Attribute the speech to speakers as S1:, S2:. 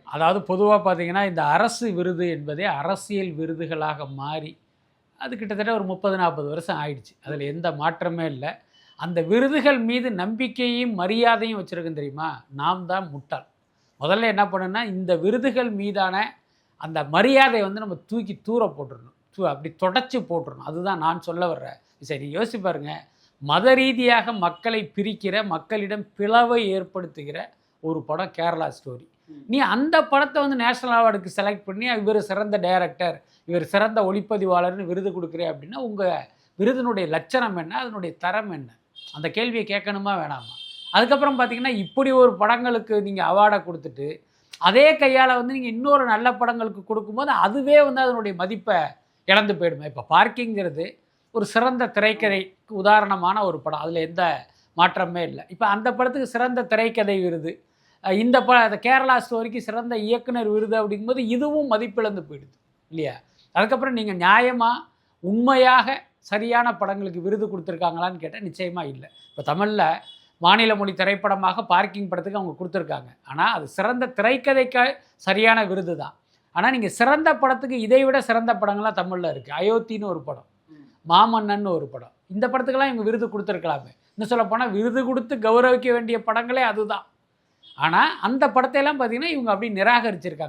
S1: அதாவது பொதுவாக பார்த்தீங்கன்னா, இந்த அரசு விருது என்பதே அரசியல் விருதுகளாக மாறி, அது கிட்டத்தட்ட ஒரு 30, 40 வருஷம் ஆயிடுச்சு. அதில எந்த மாற்றமே இல்ல. அந்த விருதுகள் மீது நம்பிக்கையும், மரியாதையும் வச்சிருக்கோம் தெரியுமா? நாம் தான் முட்டாள். முதல்ல என்ன பண்ணணும்னா, இந்த விருதுகள் மீதான அந்த மரியாதைய வந்து நம்ம தூக்கி தூர போட்டுறணும். அப்படி தொடச்சு போட்டுறணும். அதுதான் நான் சொல்ல வர்ற விஷயம். நீங்க யோசிச்சு பாருங்க. மத ரீதியாக மக்களை பிரிக்கிற, மக்களிடம் பிளவை ஏற்படுத்துகிற ஒரு படம் கேரளா ஸ்டோரி. நீ அந்த படத்த வந்து நேஷனல் அவார்டுக்கு செலக்ட் பண்ணி, இவரு சிறந்த டைரக்டர், இவர் சிறந்த ஒளிப்பதிவாளர்ன்னு விருது குடுக்குறேன் அப்படின்னா, உங்க விருதினுடைய லட்சணம் என்ன? அதனுடைய தரம் என்ன? அந்த கேள்விய கேட்கணுமா வேணாமா? அதுக்கப்புறம் பார்த்தீங்கன்னா, இப்படி ஒரு படங்களுக்கு நீங்க அவார்ட குடுத்துட்டு, அதே கையால வந்து நீங்க இன்னொரு நல்ல படங்களுக்கு குடுக்கும்போது, அதுவே வந்து அதனுடைய மதிப்ப இழந்து போயிடுமே. இப்ப பார்க்கிங்கிறது ஒரு சிறந்த திரைக்கதைக்கு உதாரணமான ஒரு படம். அதுல எந்த மாற்றமே இல்ல. இப்ப அந்த படத்துக்கு சிறந்த திரைக்கதை விருது, இந்த கேரளா ஸ்டோரிக்கு சிறந்த இயக்குனர் விருது அப்படிங்கும்போது, இதுவும் மதிப்பிழந்து போயிடுது. இல்லையா? அதுக்கப்புறம் நீங்க நியாயமா, உண்மையாக சரியான படங்களுக்கு விருது குடுத்துருக்காங்களான்னு கேட்டா, நிச்சயமா இல்ல. இப்ப தமிழ்ல மாநில மொழி திரைப்படமாக பார்க்கிங் படத்துக்கு அவங்க குடுத்துருக்காங்க. ஆனா, அது சிறந்த திரைக்கதைக்கு சரியான விருது தான். ஆனா, நீங்க சிறந்த படத்துக்கு இதை விட சிறந்த படங்கள்லாம் தமிழ்ல இருக்கு. அயோத்தின்னு ஒரு படம், மாமன்னன்னு ஒரு படம். இந்த படத்துக்கெல்லாம் இவங்க விருது குடுத்துருக்கலாமே. இன்னும் சொல்லப்போனா விருது குடுத்து கௌரவிக்க வேண்டிய படங்களே அதுதான். ஆனா, அந்த படத்தையெல்லாம் பார்த்தீங்கன்னா, இவங்க அப்படியே நிராகரிச்சிருக்காங்க.